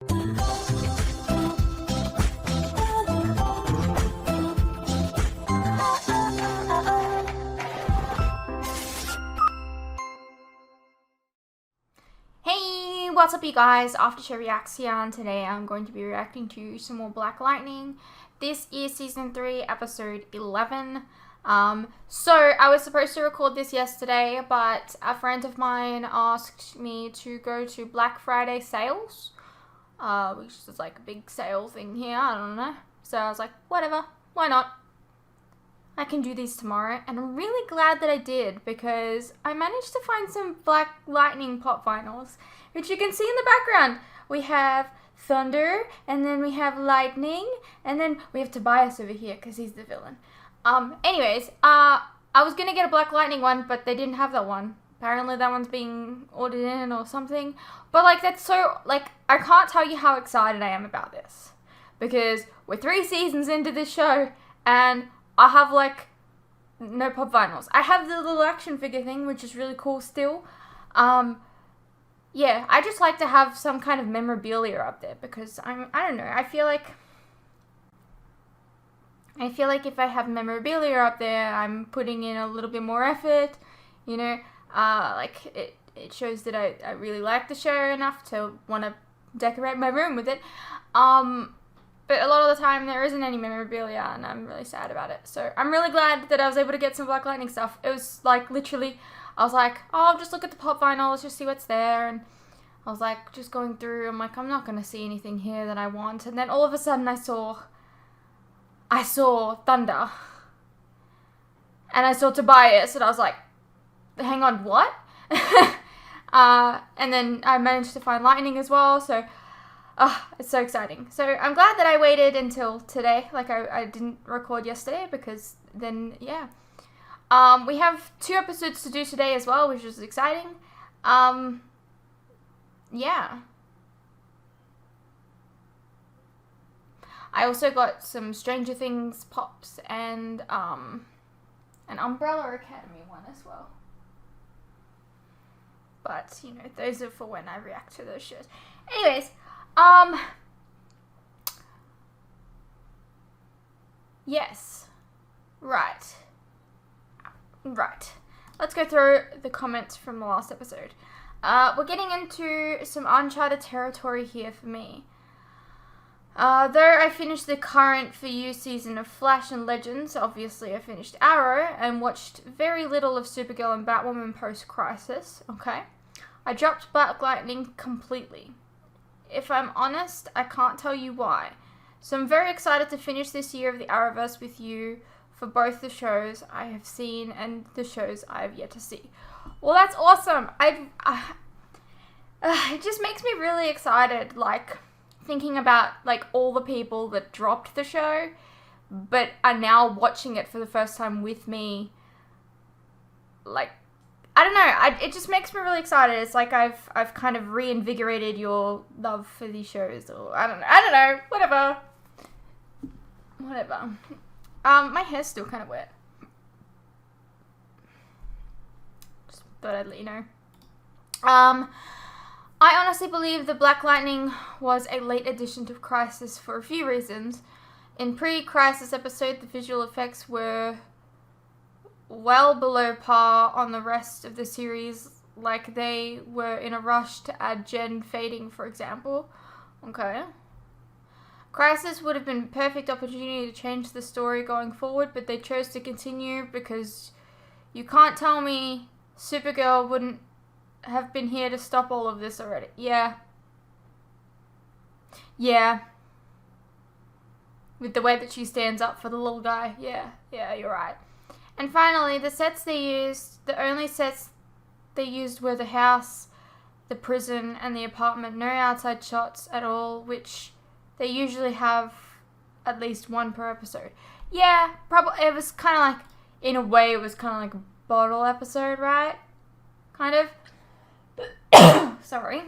Hey, what's up you guys? After Show Reaction. Today I'm going to be reacting to some more Black Lightning. This is season 3, episode 11. So I was supposed to record this yesterday, but a friend of mine asked me to go to Black Friday sales, which is like a big sale thing here, I don't know. So I was like, whatever, why not? I can do these tomorrow, and I'm really glad that I did because I managed to find some Black Lightning pop vinyls, which you can see in the background. We have Thunder, and then we have Lightning, and then we have Tobias over here because he's the villain. Anyways, I was gonna get a Black Lightning one, but they didn't have that one. Apparently that one's being ordered in or something. But like, that's so, like, I can't tell you how excited I am about this because we're 3 seasons into this show, and I have, like, no pop vinyls. I have the little action figure thing, which is really cool still. Yeah, I just like to have some kind of memorabilia up there because I don't know, I feel like if I have memorabilia up there, I'm putting in a little bit more effort, you know. Like, it shows that I really like the show enough to want to decorate my room with it. But a lot of the time there isn't any memorabilia, and I'm really sad about it. So I'm really glad that I was able to get some Black Lightning stuff. It was like, literally, I was like, oh, I'll just look at the pop vinyl, let's just see what's there. And I was like, just going through, I'm like, I'm not going to see anything here that I want. And then all of a sudden I saw Thunder. And I saw Tobias, and I was like, hang on, what? And then I managed to find Lightning as well, so it's so exciting. So I'm glad that I waited until today. Like, I didn't record yesterday because then, yeah. We have 2 episodes to do today as well, which is exciting. Yeah. I also got some Stranger Things pops and an Umbrella Academy one as well. But, you know, those are for when I react to those shows. Anyways, yes. Right. Let's go through the comments from the last episode. We're getting into some uncharted territory here for me. Though I finished the current For You season of Flash and Legends, obviously I finished Arrow, and watched very little of Supergirl and Batwoman post-Crisis, okay? I dropped Black Lightning completely. If I'm honest, I can't tell you why. So I'm very excited to finish this year of the Arrowverse with you for both the shows I have seen and the shows I have yet to see. Well, that's awesome. It just makes me really excited, like, thinking about, like, all the people that dropped the show but are now watching it for the first time with me. Like, I don't know, it just makes me really excited. It's like I've kind of reinvigorated your love for these shows, or I don't know, whatever. My hair's still kind of wet. Just thought I'd let you know. I honestly believe the Black Lightning was a late addition to Crisis for a few reasons. In pre-Crisis episode, the visual effects were well below par on the rest of the series, like they were in a rush to add Jen fading, for example. Okay. Crisis would have been a perfect opportunity to change the story going forward, but they chose to continue because you can't tell me Supergirl wouldn't have been here to stop all of this already. Yeah. With the way that she stands up for the little guy. Yeah, you're right. And finally, the sets they used, the only sets they used were the house, the prison, and the apartment. No outside shots at all, which they usually have at least 1 per episode. Yeah, probably, it was kind of like, in a way, it was kind of like a bottle episode, right? Kind of. Sorry.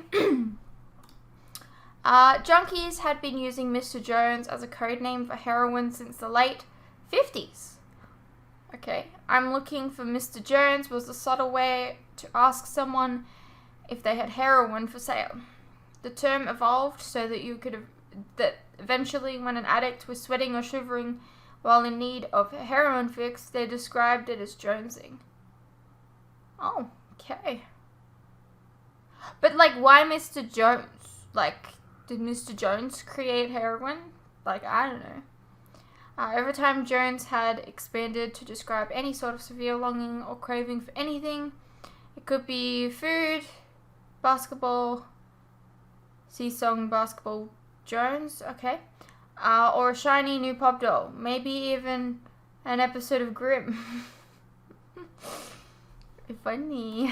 Junkies had been using Mr. Jones as a code name for heroin since the late 50s. Okay, I'm looking for Mr. Jones was a subtle way to ask someone if they had heroin for sale. The term evolved so that that eventually when an addict was sweating or shivering while in need of a heroin fix, they described it as jonesing. Oh, okay. But, like, why Mr. Jones? Like, did Mr. Jones create heroin? Like, I don't know. Over time, Jones had expanded to describe any sort of severe longing or craving for anything. It could be food, basketball, Song Basketball Jones, okay. Or a shiny new pop doll. Maybe even an episode of Grimm. Funny.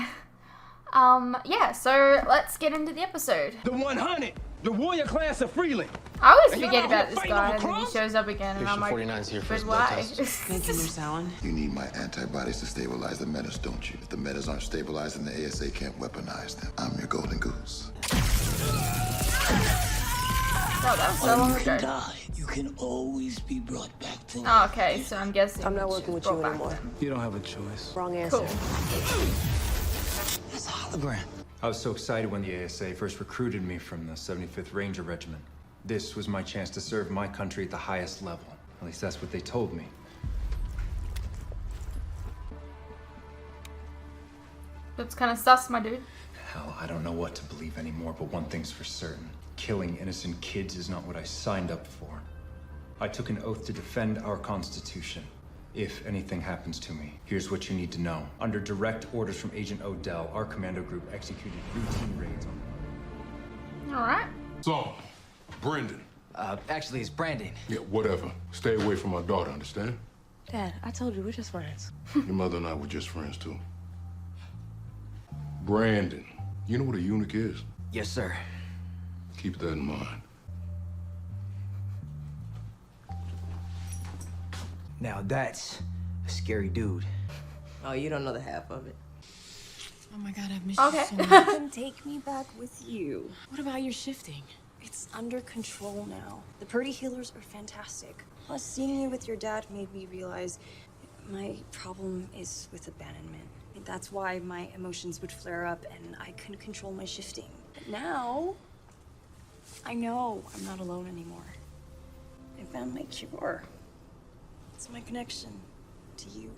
Yeah, so let's get into the episode. The 100! The warrior class of Freeland! I always forget about this guy, and then he shows up again, and I'm like, 49's here for but his why? blood test. Thank you, Miss Allen. You need my antibodies to stabilize the metas, don't you? If the metas aren't stabilized, then the ASA can't weaponize them. I'm your golden goose. Oh, that was so long ago. Die. You can always be brought back to life. Oh, okay, so I'm guessing I'm not working with you brought back anymore. then. You don't have a choice. Wrong answer. Cool. That's a hologram. I was so excited when the ASA first recruited me from the 75th Ranger Regiment. This was my chance to serve my country at the highest level. At least that's what they told me. That's kind of sus, my dude. Hell, I don't know what to believe anymore, but one thing's for certain. Killing innocent kids is not what I signed up for. I took an oath to defend our Constitution. If anything happens to me, here's what you need to know. Under direct orders from Agent Odell, our commando group executed routine raids on... Alright. So, Brendan. Actually, it's Brandon. Yeah, whatever. Stay away from my daughter, understand? Dad, I told you we're just friends. Your mother and I were just friends, too. Brandon. You know what a eunuch is? Yes, sir. Keep that in mind. Now that's a scary dude. Oh, you don't know the half of it. Oh my god, I've missed Okay. you so much. Then take me back with you. What about your shifting? It's under control now. The Purdy healers are fantastic. Plus, seeing you with your dad made me realize my problem is with abandonment. That's why my emotions would flare up and I couldn't control my shifting. But now, I know I'm not alone anymore. I found my cure. It's my connection to you.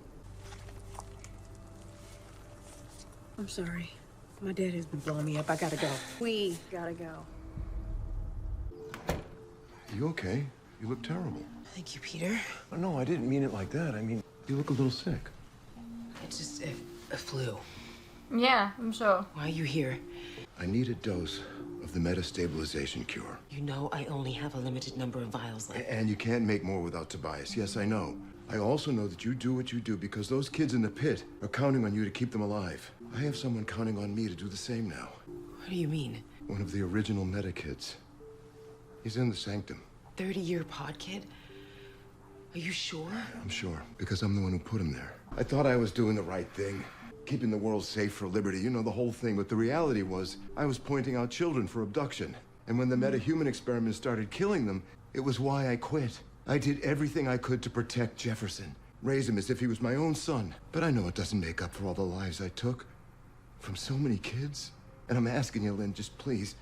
I'm sorry. My dad has been blowing me up. I gotta go. We gotta go. You okay? You look terrible. Thank you, Peter. Oh, no, I didn't mean it like that. I mean, you look a little sick. It's just a flu. Yeah, I'm sure. Why are you here? I need a dose of the metastabilization cure. You know I only have a limited number of vials left. And you can't make more without Tobias. Yes, I know. I also know that you do what you do because those kids in the pit are counting on you to keep them alive. I have someone counting on me to do the same now. What do you mean? One of the original meta kids. He's in the sanctum. 30-year pod kid? Are you sure? I'm sure, because I'm the one who put him there. I thought I was doing the right thing, keeping the world safe for liberty, you know, the whole thing. But the reality was, I was pointing out children for abduction. And when the meta-human experiments started killing them, it was why I quit. I did everything I could to protect Jefferson, raise him as if he was my own son. But I know it doesn't make up for all the lives I took from so many kids. And I'm asking you, Lynn, just please,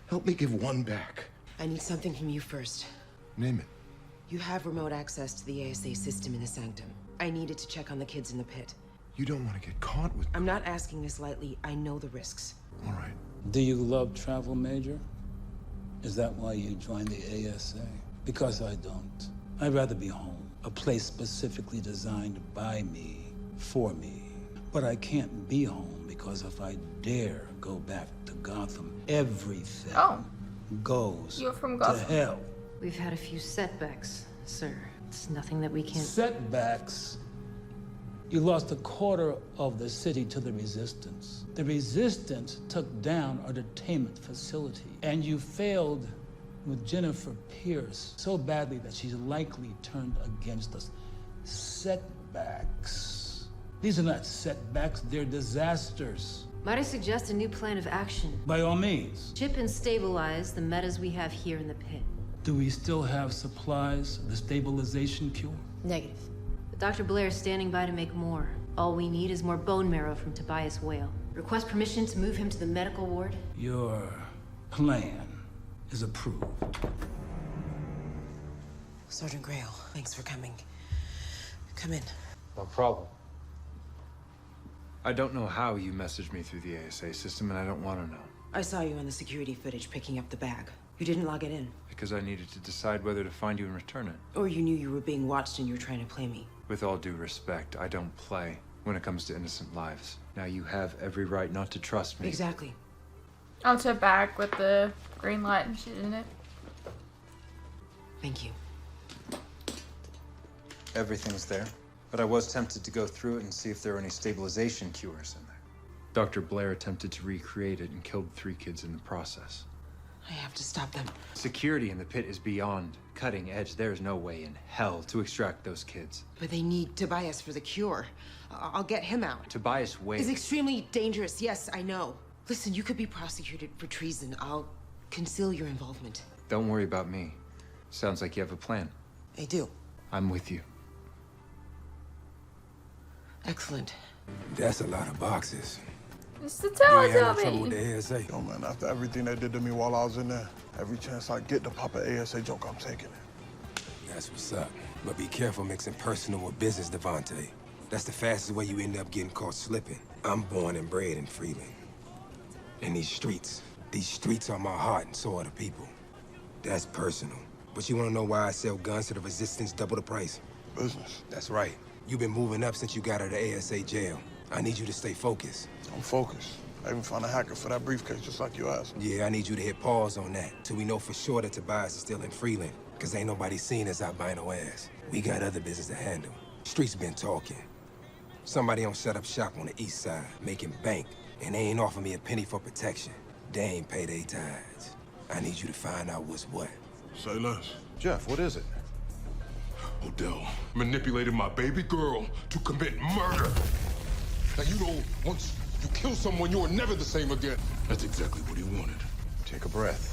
help me give one back. I need something from you first. Name it. You have remote access to the ASA system in the sanctum. I needed to check on the kids in the pit. You don't want to get caught with... I'm not asking this lightly. I know the risks. All right. Do you love travel, Major? Is that why you joined the ASA? Because I don't. I'd rather be home. A place specifically designed by me, for me. But I can't be home because if I dare go back to Gotham, everything goes You're from to Gotham. hell. We've had a few setbacks, sir. It's nothing that we can't... Setbacks. You lost a quarter of the city to the Resistance. The Resistance took down our detainment facility. And you failed with Jennifer Pierce so badly that she's likely turned against us. Setbacks. These are not setbacks, they're disasters. Might I suggest a new plan of action? By all means. Chip and stabilize the metas we have here in the pit. Do we still have supplies of the stabilization cure? Negative. But Dr. Blair is standing by to make more. All we need is more bone marrow from Tobias Whale. Request permission to move him to the medical ward. Your plan is approved. Sergeant Grail, thanks for coming. Come in. No problem. I don't know how you messaged me through the ASA system, and I don't want to know. I saw you on the security footage picking up the bag. You didn't log it in. Because I needed to decide whether to find you and return it. Or you knew you were being watched and you were trying to play me. With all due respect, I don't play when it comes to innocent lives. Now you have every right not to trust me. Exactly. Onto a bag with the green light and shit in it. Thank you. Everything's there, but I was tempted to go through it and see if there were any stabilization cures in there. Dr. Blair attempted to recreate it and killed 3 kids in the process. I have to stop them. Security in the pit is beyond cutting edge. There's no way in hell to extract those kids. But they need Tobias for the cure. I'll get him out. Tobias Wade is extremely dangerous, yes, I know. Listen, you could be prosecuted for treason. I'll conceal your involvement. Don't worry about me. Sounds like you have a plan. I do. I'm with you. Excellent. That's a lot of boxes. It's the You ain't had no trouble Teletubby. with the ASA. Yo, man, after everything they did to me while I was in there, every chance I get to pop an ASA joke, I'm taking it. That's what's up. But be careful mixing personal with business, Devontae. That's the fastest way you end up getting caught slipping. I'm born and bred in Freeland. And these streets are my heart and so are the people. That's personal. But you wanna know why I sell guns to the resistance double the price? Business. That's right. You've been moving up since you got out of the ASA jail. I need you to stay focused. I'm focused. I even found a hacker for that briefcase, just like you asked. Yeah, I need you to hit pause on that till we know for sure that Tobias is still in Freeland. Cause ain't nobody seen us out buying no ass. We got other business to handle. Streets been talking. Somebody don't set up shop on the east side, making bank, and they ain't offer me a penny for protection. They ain't pay their tithes. I need you to find out what's what. Say less. Jeff, what is it? Odell manipulated my baby girl to commit murder. Now, you know, once you kill someone, you are never the same again. That's exactly what he wanted. Take a breath.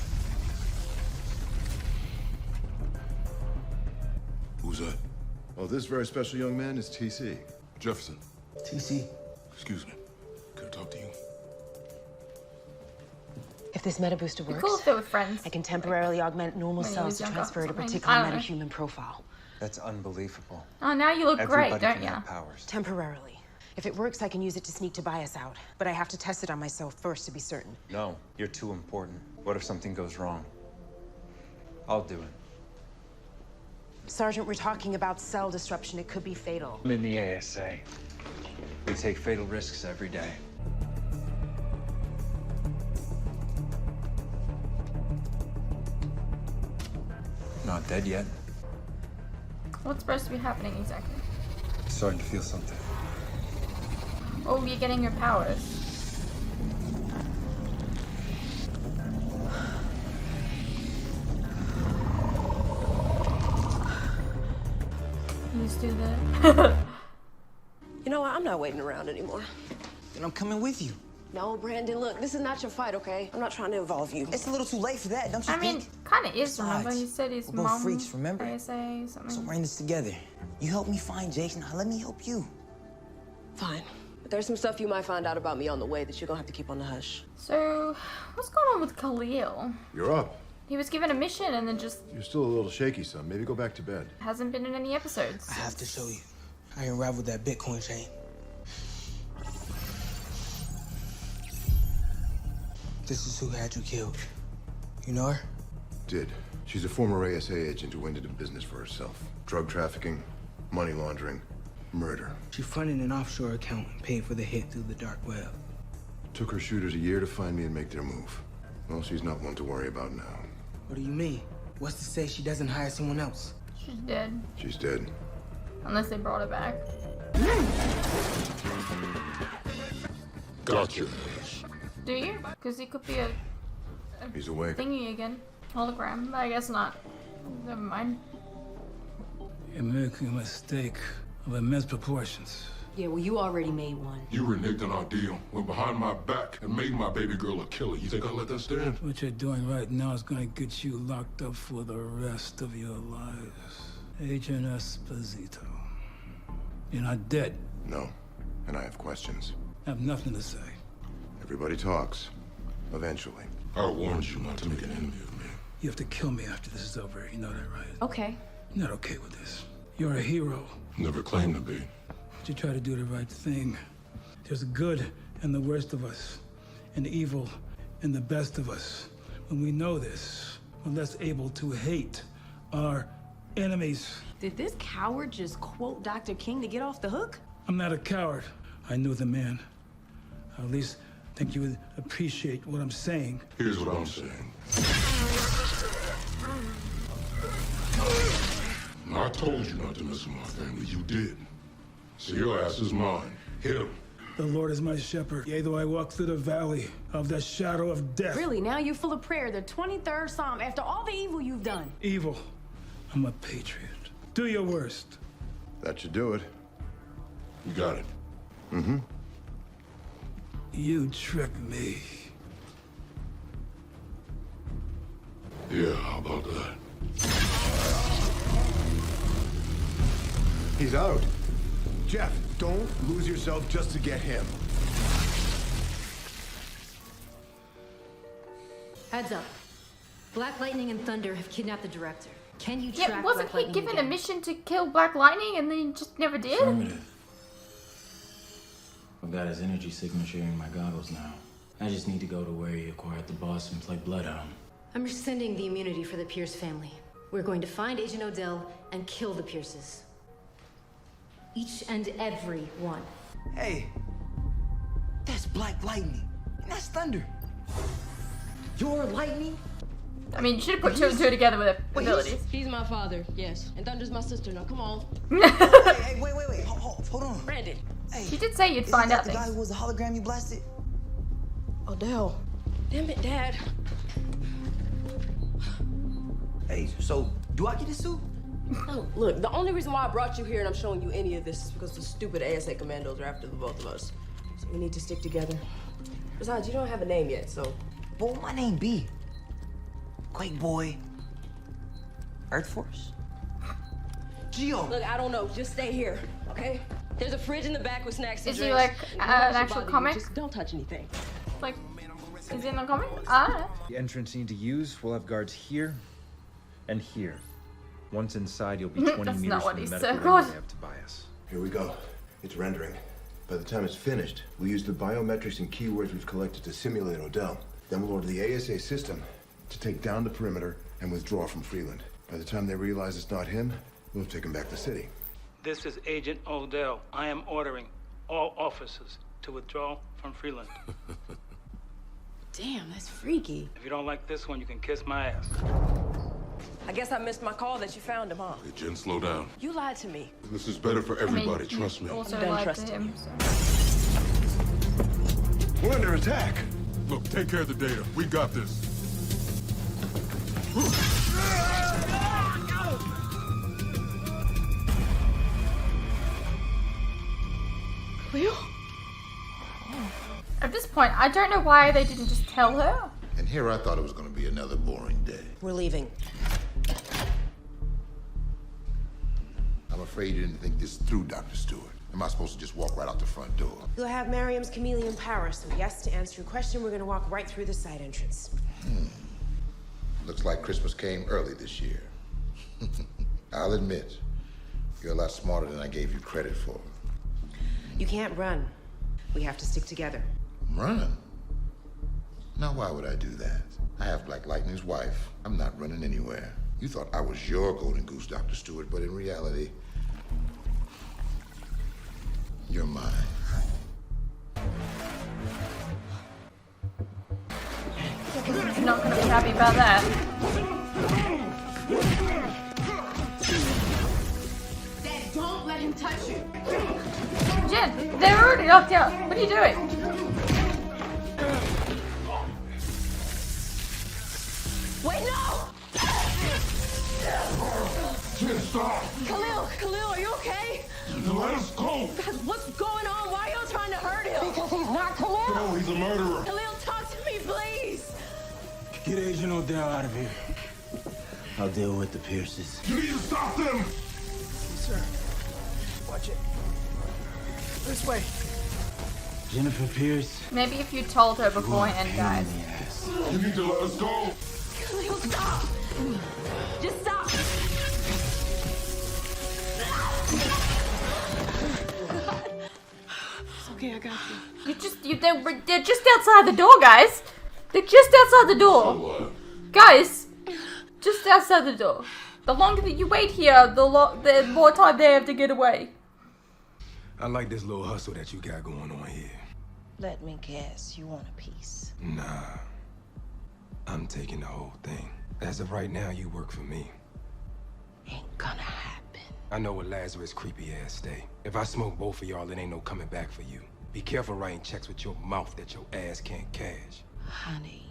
Who's that? Oh, this very special young man is TC. Jefferson. TC? Excuse me. Can I talk to you? If this meta booster Be works, cool if they were friends. I can temporarily augment normal when he cells was to younger transfer or to a something. particular I don't know. meta-human profile. That's unbelievable. Oh, now you look Everybody great, don't can you? have powers. Temporarily. If it works, I can use it to sneak Tobias out. But I have to test it on myself first to be certain. No, you're too important. What if something goes wrong? I'll do it. Sergeant, we're talking about cell disruption. It could be fatal. I'm in the ASA. We take fatal risks every day. Not dead yet. What's supposed to be happening exactly? Starting to feel something. Oh, you're getting your powers. You just do that. You know what? I'm not waiting around anymore. Then I'm coming with you. No, Brandon, look, this is not your fight, okay? I'm not trying to involve you. It's a little too late for that, don't you I mean, think? kind of is, remember? Besides, He said his we're both mom, freaks, remember? ASA, something. So we're in this together. You help me find Jason, now let me help you. Fine. But there's some stuff you might find out about me on the way that you're gonna have to keep on the hush. So, what's going on with Khalil? You're up. He was given a mission and then just You're still a little shaky, son. Maybe go back to bed. hasn't been in any episodes. I have to show you. I unraveled that Bitcoin chain. This is who had you killed. You know her? Did. She's a former ASA agent who went into business for herself. Drug trafficking, money laundering, murder. She fronted an offshore account and paid for the hit through the dark web. Took her shooters a year to find me and make their move. Well, she's not one to worry about now. What do you mean? What's to say she doesn't hire someone else? She's dead. She's dead. Unless they brought her back. Gotcha. Do you? Because he could be a He's awake. thingy again. Hologram. But I guess not. Never mind. You're making a mistake of immense proportions. Yeah, well, you already made one. You reneged on our deal, went behind my back, and made my baby girl a killer. You think I'll let that stand? What you're doing right now is gonna get you locked up for the rest of your lives. Agent Esposito. You're not dead. No. And I have questions. I have nothing to say. Everybody talks. Eventually. I warned you not to make an enemy of me. You have to kill me after this is over. You know that, right? Okay. You're not okay with this. You're a hero. Never claimed to be. But you try to do the right thing. There's the good and the worst of us, and evil and the best of us. When we know this, we're less able to hate our enemies. Did this coward just quote Dr. King to get off the hook? I'm not a coward. I knew the man. I at least think you would appreciate what I'm saying. Here's what I'm saying. I told you not to mess with my family. You did. So your ass is mine. Hit him. The Lord is my shepherd. Yea, though I walk through the valley of the shadow of death. Really? Now you're full of prayer. The 23rd Psalm, after all the evil you've done. Evil. I'm a patriot. Do your worst. That should do it. You got it. Mm-hmm. You tricked me. Yeah, how about that? He's out. Jeff, don't lose yourself just to get him. Heads up. Black Lightning and Thunder have kidnapped the director. Can you track Yeah, wasn't Black he Lightning given a again? mission to kill Black Lightning and then just never did? Affirmative. I've got his energy signature in my goggles now. I just need to go to where he acquired the boss and play Bloodhound. I'm rescinding the immunity for the Pierce family. We're going to find Agent Odell and kill the Pierces. Each and every one. Hey, that's Black Lightning. And that's Thunder. You're Lightning? I mean, you should have put two and two together with abilities. He's my father, yes. And Thunder's my sister. Now, come on. Hey, wait. Hold on. Brandon. Hey, You did say you'd find out the guy things. who was the hologram you blasted? Odell. Damn it, Dad. Hey, so do I get a suit? Oh, look, the only reason why I brought you here and I'm showing you any of this is because the stupid ASA commandos are after the both of us. So we need to stick together. Besides, you don't have a name yet, so... Well, my name B. Quake Boy. Earth Force. Geo. Look, I don't know. Just stay here, okay? There's a fridge in the back with snacks and Is he drinks. like And an nobody should actual bother you. comic? Just don't touch anything. Like, is he in the comic? I don't know. The entrance you need to use, we'll have guards here and here. Once inside, you'll be 20 That's meters not what from the he medical said. ring they have to bias. Here we go. It's rendering. By the time it's finished, we'll use the biometrics and keywords we've collected to simulate Odell. Then we'll order the ASA system to take down the perimeter and withdraw from Freeland. By the time they realize it's not him, we'll take him back to the city. This is Agent Odell. I am ordering all officers to withdraw from Freeland. Damn, that's freaky. If you don't like this one, you can kiss my ass. I guess I missed my call that you found him, huh? Hey, Jen, slow down. You lied to me. This is better for everybody, trust me. Also I'm done lied to trusting him. you. So. We're under attack. Look, take care of the data. We got this. Cleo? At this point, I don't know why they didn't just tell her. And here I thought it was going to be another boring day. We're leaving. I'm afraid you didn't think this through, Dr. Stewart. Am I supposed to just walk right out the front door? You'll have Miriam's chameleon power, so yes, to answer your question, we're gonna walk right through the side entrance. Looks like Christmas came early this year. I'll admit, you're a lot smarter than I gave you credit for. You can't run. We have to stick together. Run? Now, why would I do that? I have Black Lightning's wife. I'm not running anywhere. You thought I was your golden goose, Dr. Stewart, but in reality, you're mine. I'm not gonna be happy about that. Dad, don't let him touch you. Jen, they're already knocked out. What are you doing? Wait, no! Jen, stop! Khalil, are you okay? Let us go! Guys, what's going on? Why are y'all trying to hurt him? Because he's not Khalil. No, he's a murderer. Khalil, talk to me, please. Get Agent Odell out of here. I'll deal with the Pierces. You need to stop them! Sir, watch it. This way. Jennifer Pierce. Maybe if you told her beforehand, guys. You need to let us go. Khalil, stop! Just stop! It's okay, I got you. They're just outside the door, guys. They're just outside the door. Guys, just outside the door. The longer that you wait here, the more time they have to get away. I like this little hustle that you got going on here. Let me guess, you want a piece? Nah. I'm taking the whole thing. As of right now, you work for me. Ain't gonna happen. I know where Lazarus' creepy ass stay. If I smoke both of y'all, it ain't no coming back for you. Be careful writing checks with your mouth that your ass can't cash. Honey,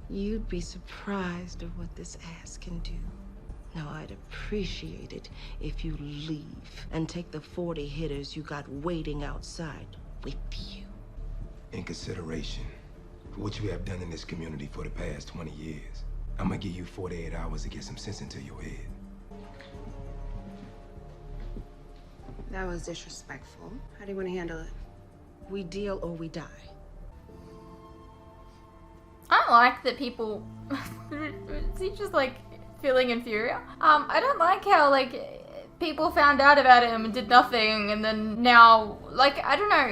you'd be surprised of what this ass can do. Now, I'd appreciate it if you leave and take the 40 hitters you got waiting outside with you. In consideration for what you have done in this community for the past 20 years, I'm gonna give you 48 hours to get some sense into your head. That was disrespectful. How do you want to handle it? We deal or we die. I don't like that people. Is he just like feeling inferior? I don't like how like people found out about him and did nothing, and then now like I don't know.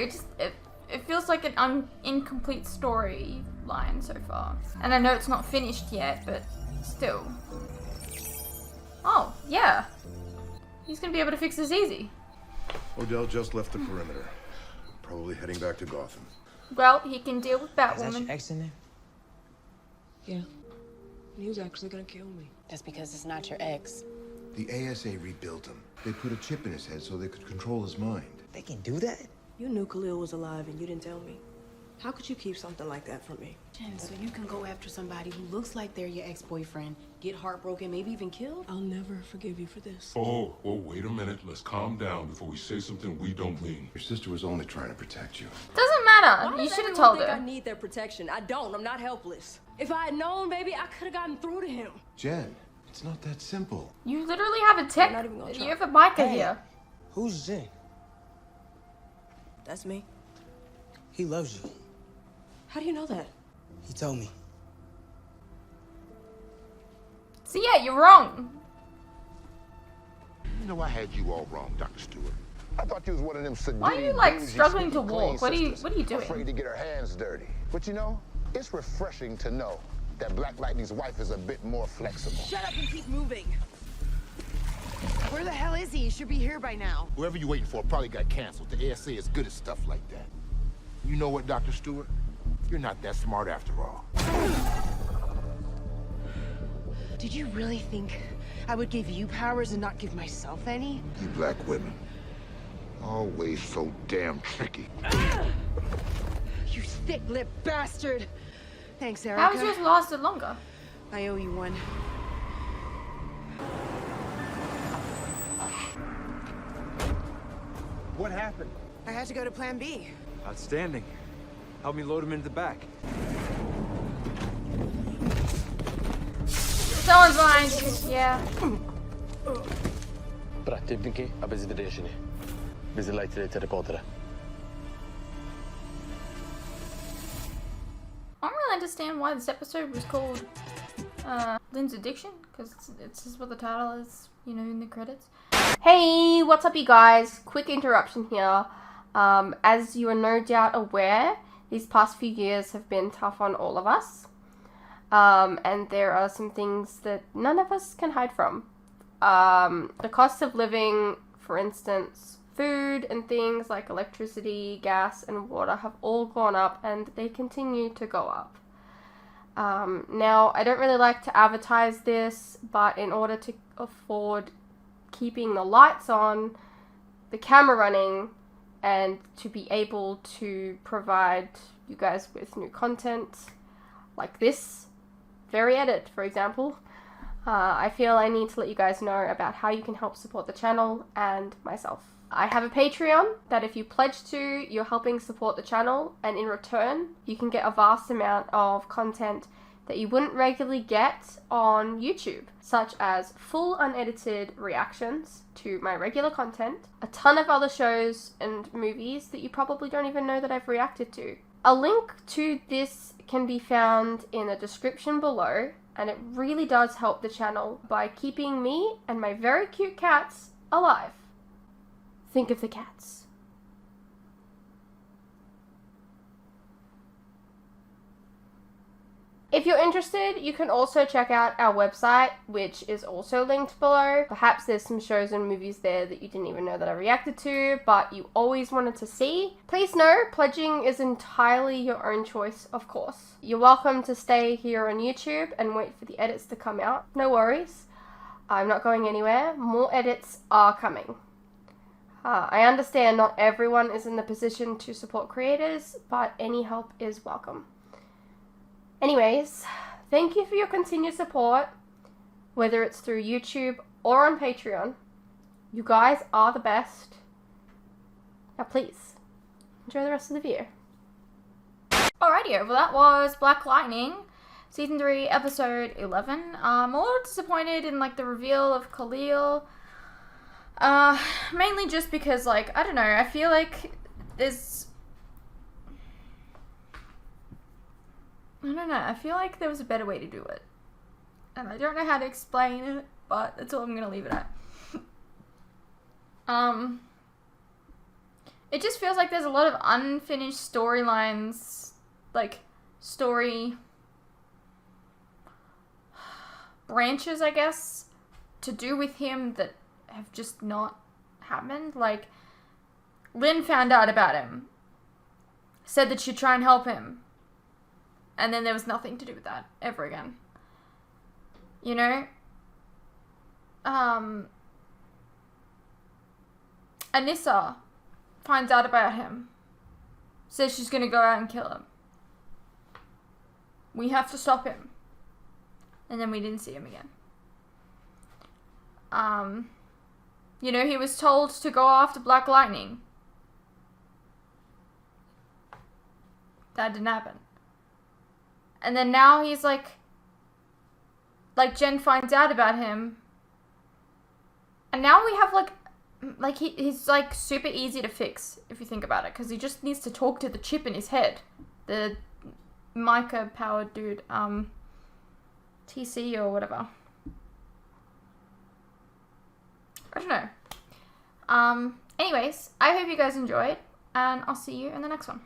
It feels like an incomplete storyline so far, and I know it's not finished yet, but still. Oh yeah, he's gonna be able to fix this easy. Odell just left the perimeter. Probably heading back to Gotham. Well, he can deal with Is that Batwoman. your ex in there? Yeah. He was actually gonna kill me. Just because it's not your ex. The ASA rebuilt him. They put a chip in his head so they could control his mind. They can do that? You knew Khalil was alive and you didn't tell me. How could you keep something like that from me? Jen, so you can go after somebody who looks like they're your ex-boyfriend, get heartbroken, maybe even killed? I'll never forgive you for this. Oh, wait a minute. Let's calm down before we say something we don't mean. Your sister was only trying to protect you. Doesn't matter. Why You does should have everyone told think her. I need their protection. I don't. I'm not helpless. If I had known, baby, I could have gotten through to him. Jen, it's not that simple. You literally have a tech. not even gonna try. You have a biker Hey. here. Who's Jen? That's me. He loves you. How do you know that? He told me. So yeah, you're wrong. You know, I had you all wrong, Dr. Stewart. I thought you was one of them seductive, Why are you like bougie, struggling to squeaky walk? clean What are you sisters, doing? Afraid to get her hands dirty. But you know, it's refreshing to know that Black Lightning's wife is a bit more flexible. Shut up and keep moving. Where the hell is he? He should be here by now. Whoever you're waiting for probably got canceled. The ASA is good at stuff like that. You know what, Dr. Stewart? You're not that smart after all. Did you really think I would give you powers and not give myself any? You black women, always so damn tricky. You thick-lipped bastard! Thanks, Erica. How has yours lasted longer? I owe you one. What happened? I had to go to Plan B. Outstanding. Help me load him into the back. Someone's behind you. Yeah. Противники обезврежени. Визилайте репортера. I don't really understand why this episode was called Lynn's Addiction, because it's just what the title is, you know, in the credits. Hey, what's up you guys? Quick interruption here. As you are no doubt aware, these past few years have been tough on all of us. And there are some things that none of us can hide from. The cost of living, for instance, food and things like electricity, gas, and water have all gone up, and they continue to go up. Now, I don't really like to advertise this, but in order to afford keeping the lights on, the camera running, and to be able to provide you guys with new content like this very edit, for example, I feel I need to let you guys know about how you can help support the channel and myself. I have a Patreon that if you pledge to, you're helping support the channel, and in return, you can get a vast amount of content that you wouldn't regularly get on YouTube, such as full unedited reactions to my regular content, a ton of other shows and movies that you probably don't even know that I've reacted to. A link to this can be found in the description below, and it really does help the channel by keeping me and my very cute cats alive. Think of the cats. If you're interested, you can also check out our website, which is also linked below. Perhaps there's some shows and movies there that you didn't even know that I reacted to, but you always wanted to see. Please know, pledging is entirely your own choice, of course. You're welcome to stay here on YouTube and wait for the edits to come out. No worries. I'm not going anywhere. More edits are coming. I understand not everyone is in the position to support creators, but any help is welcome. Anyways, thank you for your continued support, whether it's through YouTube or on Patreon. You guys are the best. Now please, enjoy the rest of the video. Alrighty, well that was Black Lightning, Season 3, Episode 11. I'm a little disappointed in, like, the reveal of Khalil. Mainly just because, like, I don't know, I feel like there's... I don't know, I feel like there was a better way to do it. And I don't know how to explain it, but that's all I'm gonna leave it at. It just feels like there's a lot of unfinished storylines, like, story branches, I guess, to do with him that have just not happened. Like, Lynn found out about him, said that she'd try and help him, and then there was nothing to do with that ever again. You know? Anissa finds out about him, says she's gonna go out and kill him. We have to stop him. And then we didn't see him again. You know, he was told to go after Black Lightning. That didn't happen. And then now he's like Jen finds out about him. And now we have he's like super easy to fix if you think about it. Because he just needs to talk to the chip in his head. The mica powered dude. TC or whatever. I don't know. Anyways, I hope you guys enjoyed. And I'll see you in the next one.